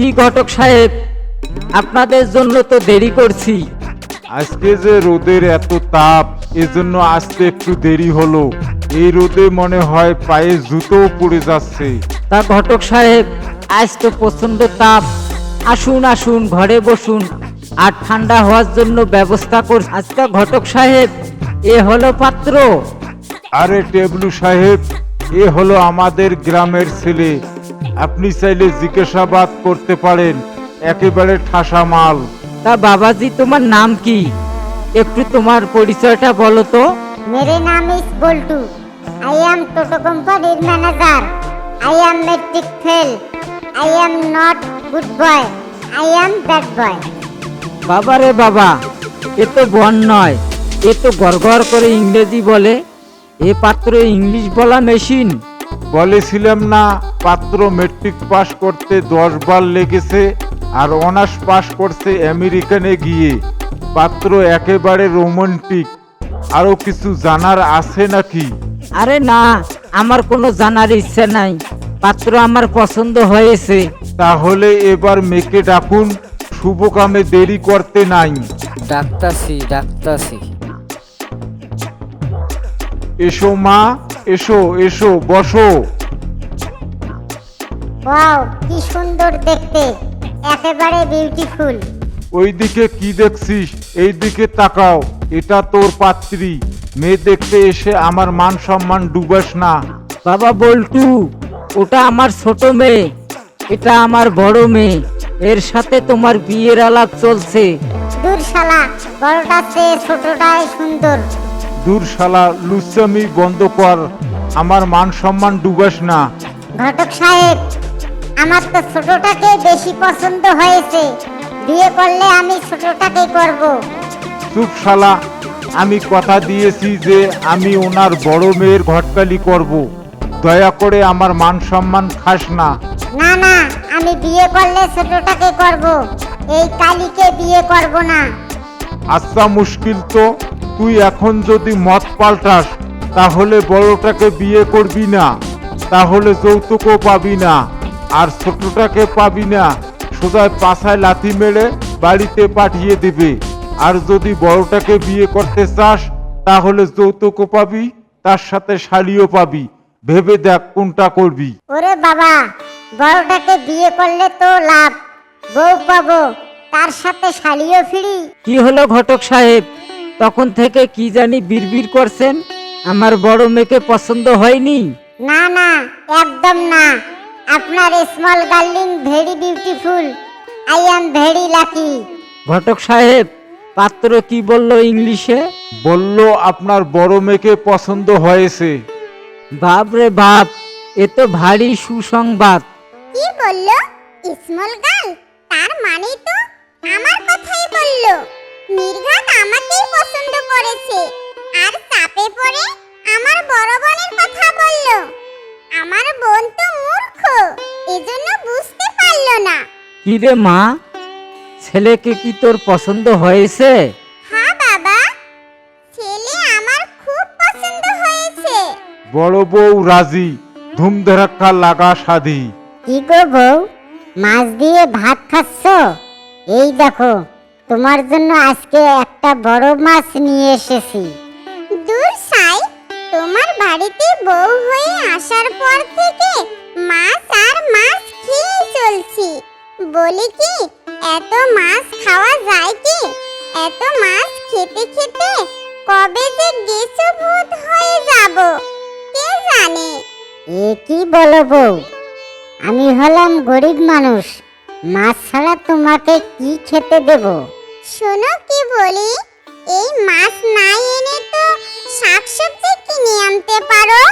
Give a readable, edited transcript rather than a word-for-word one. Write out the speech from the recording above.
কি ঘটক সাহেব, আপনাদের জন্য তো দেরি করছি। আজকে যে রোদের এত তাপ, এজন্য আসতে একটু দেরি হলো। এই রোদে মনে হয় পায়ে জুতোও পড়ে যাচ্ছে। তা ঘটক সাহেব, আজ তো প্রচন্ড তাপ, আসুন আসুন ঘরে বসুন, আর ঠান্ডা হওয়ার জন্য ব্যবস্থা করুন। আজকে ঘটক সাহেব, এ হলো পাত্র। আরে টেবলু সাহেব, এ হলো আমাদের গ্রামের ছেলে। আপনি চাইলে জিজ্ঞাসাবাদ করতে পারেন, একেবারে ঠাসা মাল। তা বাবাজি, তোমার নাম কি? একটু তোমার পরিচয়টা বলো তো। मेरे नाम is bolt. I am Toto कंपनीर manager. I am matric fail. I am not good boy. I am bad boy. বাবা রে বাবা, এ তো বন নয়, এ তো গড়গড় করে ইংরেজি বলে। এ পাত্র ইংলিশ বলা মেশিন। বলেছিলাম না, পাত্র মেট্রিক পাস করতে 10 বার লেগেছে, আর অনার্স পাস করছে আমেরিকানে গিয়ে। পাত্র একেবারে রোমান্টিক। আরো কিছু জানার আছে নাকি? আরে না, আমার কোনো জানার ইচ্ছে নাই। পাত্র আমার পছন্দ হয়েছে। তাহলে এবার মেয়েকে ডাকুন, শুভ কামে দেরি করতে নাই। ডাক্তারছি। এসো মা, এসো এসো, বসো। ওয়াও, কি সুন্দর দেখতে, একেবারে বিউটিফুল। ওইদিকে কি দেখছিস? এই দিকে তাকাও, এটা তোর পাত্রী। মেয়ে দেখতে এসে আমার মান সম্মান ডুবাস না। বাবা বল্টু, ওটা আমার ছোট মেয়ে, এটা আমার বড় মেয়ে। এর সাথে তোমার বিয়ের আলাপ চলছে। দূর শালা, বড়টার চেয়ে ছোটটাই সুন্দর। দূর শালা, লুচ্চামি বন্ধ কর, আমার মান সম্মান ডুবাস না। ঘটক সাহেব, আমার তো ছোটটাকে বেশি পছন্দ হয়েছে। বিয়ে করলে আমি ছোটটাকে করব। চুপ শালা, আমি কথা দিয়েছি যে আমি ওনার বড় মেয়ের ঘটকালি করব। দয়া করে আমার মান সম্মান খাস না। না না, আমি বিয়ে করলে ছোটটাকে করব, এই কালীকে বিয়ে করব না। আচ্ছা, মুশকিল তো। তুই এখন যদি মত পাল্টাস, তাহলে বড়টাকে বিয়ে করবি না, তাহলে যৌতুকও পাবি না, আর ছোটটাকে পাবি না। সোজা পাছায় লাথি মেরে বাড়িতে পাঠিয়ে দেবে। আর যদি বড়টাকে বিয়ে করতে চাস, তাহলে যৌতুকও পাবি, তার সাথে শাড়িও পাবি। ভেবে দেখ কোনটা করবি। ওরে বাবা, বড়টাকে বিয়ে করলে তো লাভ, বউ পাবো, তার সাথে শালিও ফ্রি। কি হলো ঘটক সাহেব, তখন থেকে কি জানি বিড়বিড় করছেন? আমার বড় মেয়েকে পছন্দ হয়নি? না না, একদম না। আপনার স্মল গার্লিং very beautiful. I am very lucky. ঘটক সাহেব, পাত্র কি বললো ইংলিশে? বলল আপনার বড় মেয়েকে পছন্দ হয়েছে। বাপ রে বাপ, এ তো ভারী সুসংবাদ। কি বললো? Small girl? তার মানে তো আমার কথাই বললো। নির্ঘাত আমাকেই পছন্দ করেছে, আর চাপে পড়ে আমার বড় বোনের কথা বললো। আমার বোন তো মূর্খ, এজন্য বুঝতে পারলো না। কি রে মা, ছেলেকে কি তোর পছন্দ হয়েছে? হ্যাঁ বাবা, ছেলে আমার খুব পছন্দ হয়েছে। বড় বউ রাজি, ধুমধারাক্কা লাগা শাদি। কি গো বউ, মাছ দিয়ে ভাত খাচ্ছ? এই দেখো, তোমার জন্য আজকে একটা বড় মাছ নিয়ে এসেছি। দূর সাই, তোমার বাড়িতে বউ হয়ে আসার পর থেকে মাছ আর মাছ খেয়ে চলছি। বলি কি, এত মাছ খাওয়া যায় কি? এত মাছ খেতে খেতে কবে যে গেছো ভূত হয়ে যাব, কে জানে। এ কি বলো বউ, আমি হলাম গরিব মানুষ, মাছ ছাড়া তোমাকে কি খেতে দেব? শোনো কি বলি, এই মাছ না এনে তো শাকসবজি কিনে আনতে পারো।